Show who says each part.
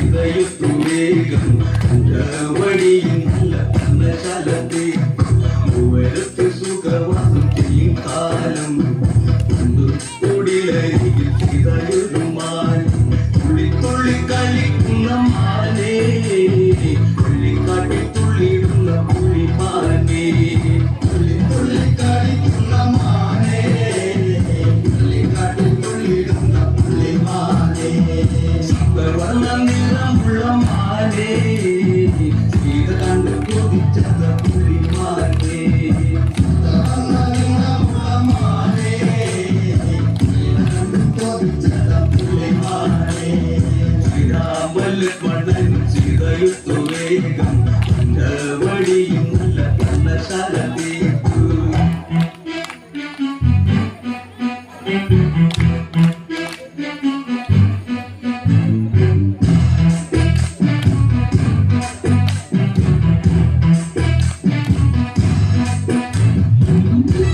Speaker 1: ചിതയുത്തു വേഗം വഴിയും നല്ല കർണശാലത്തെ മൂവരത്ത് സുഖവാസം ചെയ്യും കാലം കുടിലരികിൽ ചിതയൊരു മാൻ തുള്ളി തുള്ളി കളിക്കുന്ന മാനേ തുള്ളിക്കാട്ടി തുള്ളിയിടുന്ന പുള്ളിമാനേ തുള്ളി തുള്ളി കളിക്കുന്ന മാനേ തുള്ളിക്കാട്ടി തുള്ളിയിടുന്ന പുള്ളിമാനേ സുവർണ്ണ നിറമുള്ള മാനേ സീത കണ്ട് കൊതിച്ചത പുള്ളിമാനേ ശ്രീരാമലക്ഷ്മണൻ ചിതയുത്തു വേഗം വഴിയും നല്ല കർണശാലത്തേക്കു